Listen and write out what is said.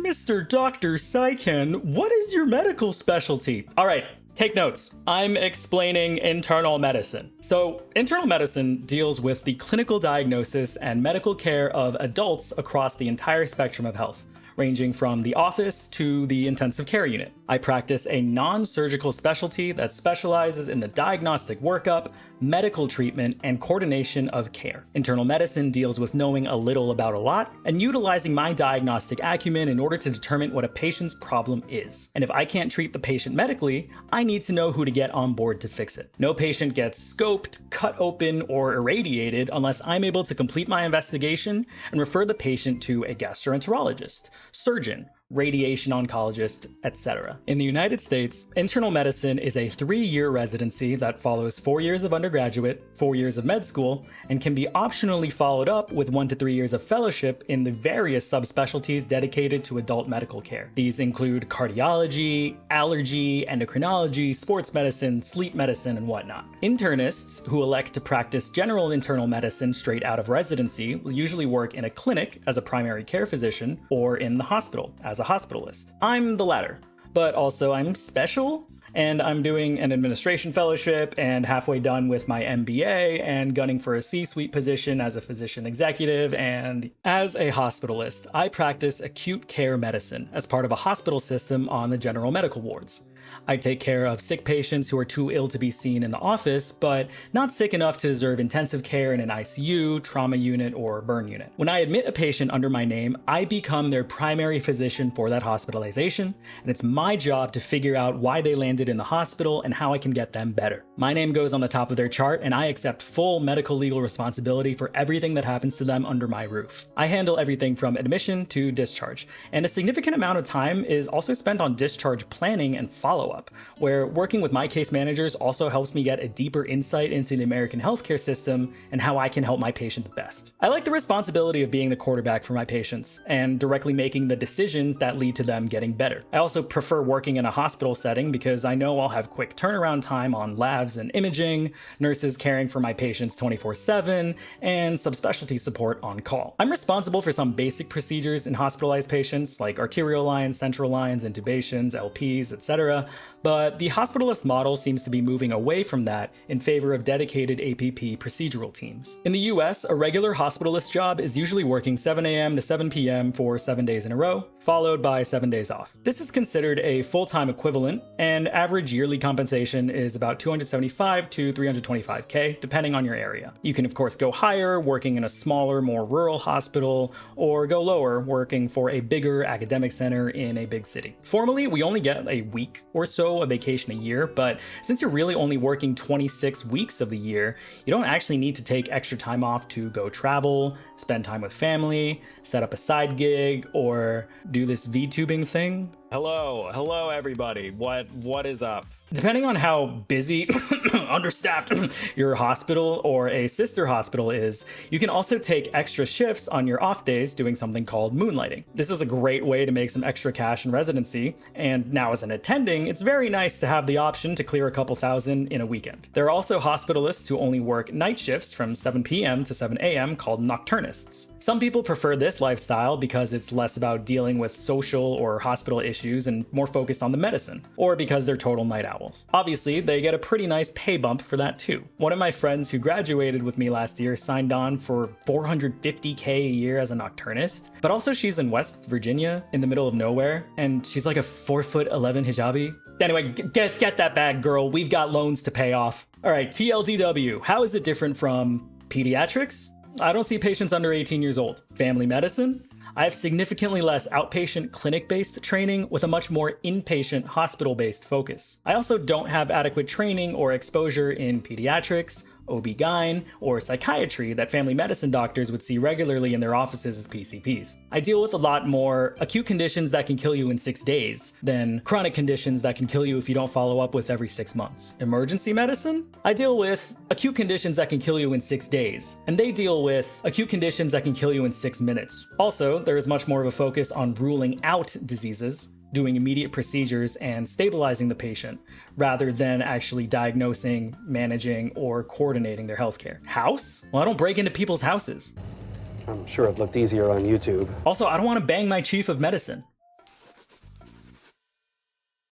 Mr. Dr. Saiken, what is your medical specialty? All right, take notes. I'm explaining internal medicine. So, internal medicine deals with the clinical diagnosis and medical care of adults across the entire spectrum of health, ranging from the office to the intensive care unit. I practice a non-surgical specialty that specializes in the diagnostic workup, medical treatment, and coordination of care. Internal medicine deals with knowing a little about a lot and utilizing my diagnostic acumen in order to determine what a patient's problem is. And if I can't treat the patient medically, I need to know who to get on board to fix it. No patient gets scoped, cut open, or irradiated unless I'm able to complete my investigation and refer the patient to a gastroenterologist, surgeon, radiation oncologist, etc. In the United States, internal medicine is a 3-year residency that follows 4 years of undergraduate, 4 years of med school, and can be optionally followed up with 1 to 3 years of fellowship in the various subspecialties dedicated to adult medical care. These include cardiology, allergy, endocrinology, sports medicine, sleep medicine, and whatnot. Internists who elect to practice general internal medicine straight out of residency will usually work in a clinic as a primary care physician or in the hospital as a hospitalist. I'm the latter, but also I'm special, and I'm doing an administration fellowship and halfway done with my MBA and gunning for a C-suite position as a physician executive. And as a hospitalist, I practice acute care medicine as part of a hospital system on the general medical wards. I take care of sick patients who are too ill to be seen in the office, but not sick enough to deserve intensive care in an ICU, trauma unit, or burn unit. When I admit a patient under my name, I become their primary physician for that hospitalization, and it's my job to figure out why they landed in the hospital and how I can get them better. My name goes on the top of their chart, and I accept full medical legal responsibility for everything that happens to them under my roof. I handle everything from admission to discharge, and a significant amount of time is also spent on discharge planning and follow-up, where working with my case managers also helps me get a deeper insight into the American healthcare system and how I can help my patient the best. I like the responsibility of being the quarterback for my patients and directly making the decisions that lead to them getting better. I also prefer working in a hospital setting because I know I'll have quick turnaround time on labs and imaging, nurses caring for my patients 24/7, and subspecialty support on call. I'm responsible for some basic procedures in hospitalized patients like arterial lines, central lines, intubations, LPs, etc., but the hospitalist model seems to be moving away from that in favor of dedicated APP procedural teams. In the US, a regular hospitalist job is usually working 7 a.m. to 7 p.m. for 7 days in a row, followed by 7 days off. This is considered a full-time equivalent, and average yearly compensation is about $275 to $325K, depending on your area. You can of course go higher, working in a smaller, more rural hospital, or go lower, working for a bigger academic center in a big city. Formally, we only get a week or so a vacation a year, but since you're really only working 26 weeks of the year, you don't actually need to take extra time off to go travel, spend time with family, set up a side gig, or do this VTubing thing. Hello everybody. What is up? Depending on how busy, understaffed your hospital or a sister hospital is, you can also take extra shifts on your off days doing something called moonlighting. This is a great way to make some extra cash in residency, and now as an attending, it's very nice to have the option to clear a couple thousand in a weekend. There are also hospitalists who only work night shifts from 7 p.m. to 7 a.m. called nocturnists. Some people prefer this lifestyle because it's less about dealing with social or hospital issues and more focused on the medicine, or because they're total night owls. Obviously, they get a pretty nice pay bump for that too. One of my friends who graduated with me last year signed on for $450K a year as a nocturnist, but also she's in West Virginia in the middle of nowhere, and she's like a 4'11" hijabi. Anyway, get that bag, girl. We've got loans to pay off. All right, TLDW, how is it different from pediatrics? I don't see patients under 18 years old. Family medicine? I have significantly less outpatient clinic-based training with a much more inpatient hospital-based focus. I also don't have adequate training or exposure in pediatrics, OB-GYN, or psychiatry that family medicine doctors would see regularly in their offices as PCPs. I deal with a lot more acute conditions that can kill you in 6 days than chronic conditions that can kill you if you don't follow up with every 6 months. Emergency medicine? I deal with acute conditions that can kill you in 6 days, and they deal with acute conditions that can kill you in 6 minutes. Also, there is much more of a focus on ruling out diseases, doing immediate procedures and stabilizing the patient, rather than actually diagnosing, managing, or coordinating their healthcare. House? Well, I don't break into people's houses. I'm sure it looked easier on YouTube. Also, I don't want to bang my chief of medicine.